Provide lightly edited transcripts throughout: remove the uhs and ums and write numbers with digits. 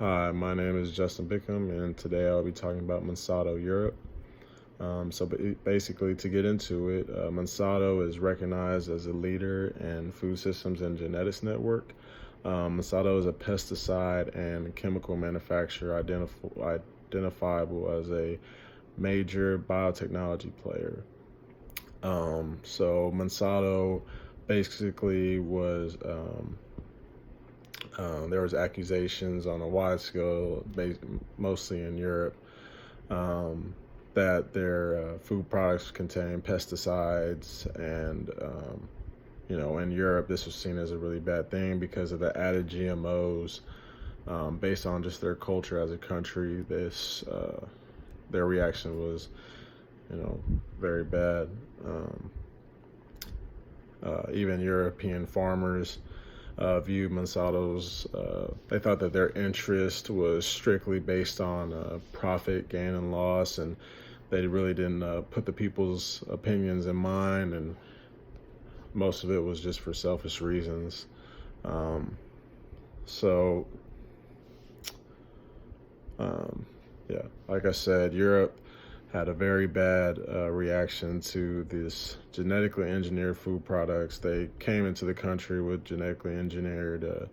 Hi, my name is Justin Bickham, and today I'll be talking about Monsanto Europe. Basically, to get into it, Monsanto is recognized as a leader in food systems and genetics network. Monsanto is a pesticide and chemical manufacturer identifiable as a major biotechnology player. So Monsanto basically was there was accusations on a wide scale, mostly in Europe, um, that their food products contain pesticides, and in Europe, this was seen as a really bad thing because of the added GMOs. Based on just their culture as a country, their reaction was, very bad. Um, Even European farmers viewed Monsanto's, they thought that their interest was strictly based on profit, gain, and loss, and they really didn't put the people's opinions in mind, and most of it was just for selfish reasons. Um, so, um, yeah, like I said, Europe had a very bad reaction to this genetically engineered food products. They came into the country with genetically engineered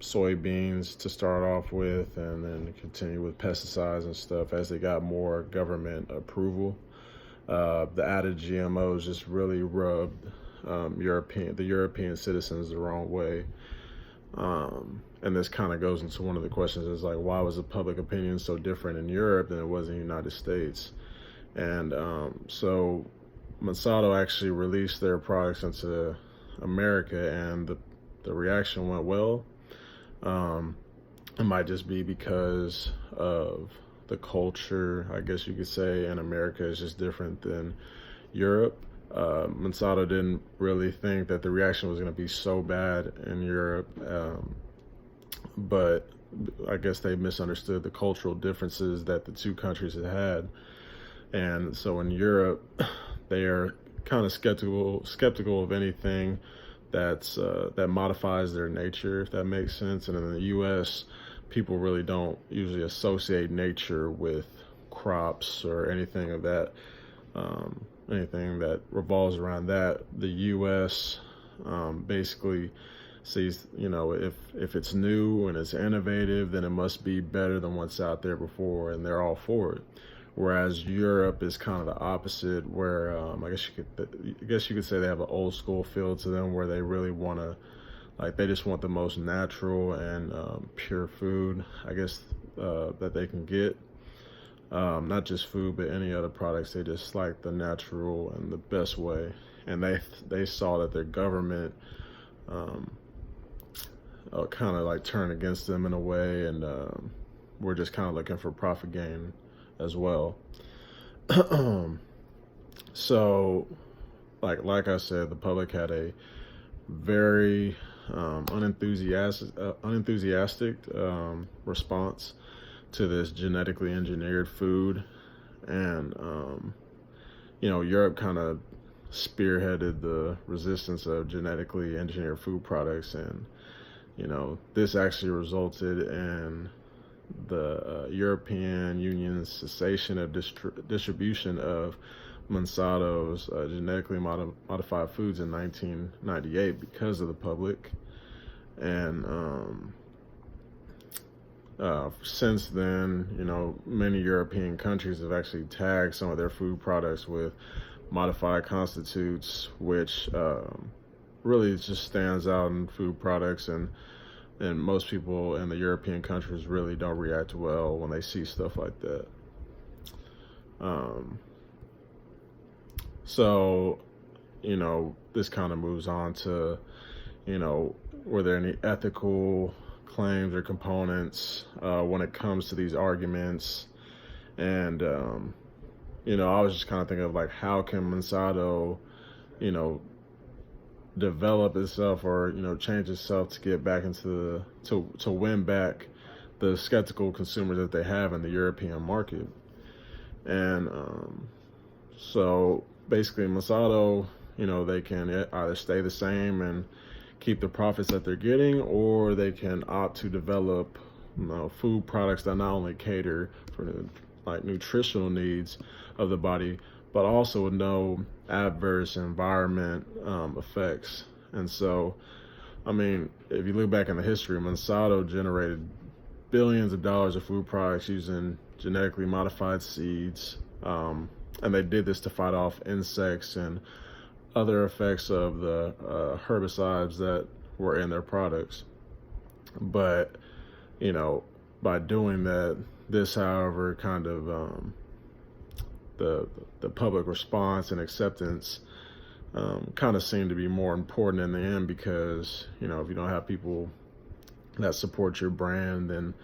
soybeans to start off with, and then continue with pesticides and stuff as they got more government approval. The added GMOs just really rubbed the European citizens the wrong way. And this kind of goes into one of the questions, is like, why was the public opinion so different in Europe than it was in the United States? And so Monsanto actually released their products into America, and the reaction went well. Um, it might just be because of the culture, I guess you could say, in America is just different than Europe. Monsanto didn't really think that the reaction was going to be so bad in Europe, but I guess they misunderstood the cultural differences that the two countries had. And so in Europe, they are kind of skeptical of anything that modifies their nature, if that makes sense. And in the U.S., people really don't usually associate nature with crops or anything of that. Anything that revolves around that. The U.S. Basically sees, if it's new and it's innovative, then it must be better than what's out there before, and they're all for it. Whereas Europe is kind of the opposite, where I guess you could say they have an old school feel to them, where they really want to, like, they just want the most natural and pure food, I guess, that they can get. Not just food, but any other products. They just like the natural and the best way. And they saw that their government kind of like turned against them in a way, and we're just kind of looking for profit gain as well. So, like I said, the public had a very unenthusiastic response to this genetically engineered food. And Europe kind of spearheaded the resistance of genetically engineered food products, and this actually resulted in the European Union's cessation of distribution of Monsanto's genetically modified foods in 1998 because of the public. And since then, many European countries have actually tagged some of their food products with modified constitutes, which really just stands out in food products, and most people in the European countries really don't react well when they see stuff like that. So, this kind of moves on to, were there any ethical claims or components when it comes to these arguments? And I was just kind of thinking of, like, how can Monsanto develop itself, or change itself to get back into to win back the skeptical consumers that they have in the European market. And so basically Monsanto, they can either stay the same and keep the profits that they're getting, or they can opt to develop food products that not only cater for the like nutritional needs of the body, but also with no adverse environment effects. And so, I mean, if you look back in the history, Monsanto generated billions of dollars of food products using genetically modified seeds. And they did this to fight off insects and other effects of the herbicides that were in their products. But, by doing that, this, however, kind of the public response and acceptance kind of seemed to be more important in the end, because if you don't have people that support your brand, then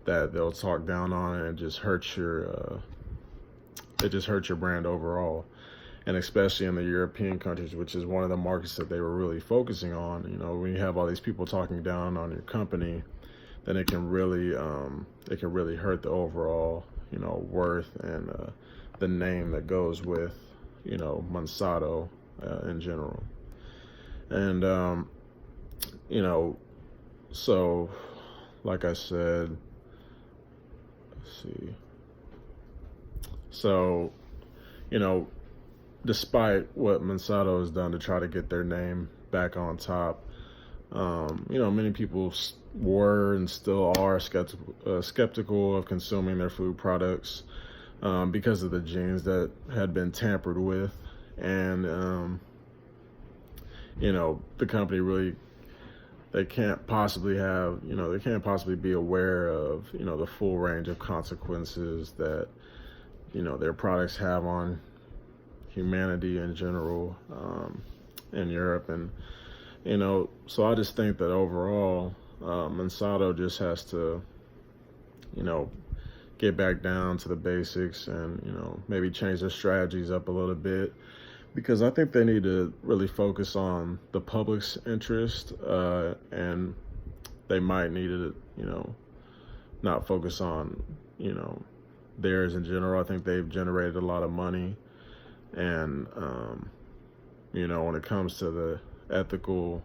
that they'll talk down on it and just hurt your brand overall. And especially in the European countries, which is one of the markets that they were really focusing on. When you have all these people talking down on your company, then it can really hurt the overall worth and the name that goes with Monsanto in general. And so like I said, let's see. So despite what Monsanto has done to try to get their name back on top, many people were and still are skeptical of consuming their food products because of the genes that had been tampered with. And the company really, they can't possibly be aware of the full range of consequences that their products have on humanity in general in Europe. And so I just think that overall Monsanto just has to get back down to the basics and maybe change their strategies up a little bit, because I think they need to really focus on the public's interest, and they might need to not focus on theirs in general. I think they've generated a lot of money, and when it comes to the ethical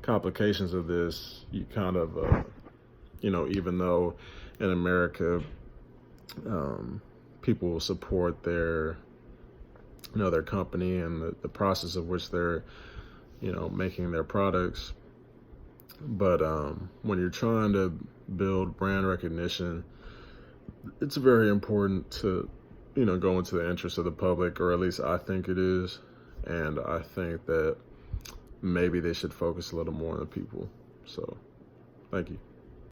complications of this, you kind of even though in America people will support their their company and the process of which they're making their products, but when you're trying to build brand recognition, it's very important to go into the interest of the public, or at least I think it is. And I think that maybe they should focus a little more on the people. So thank you.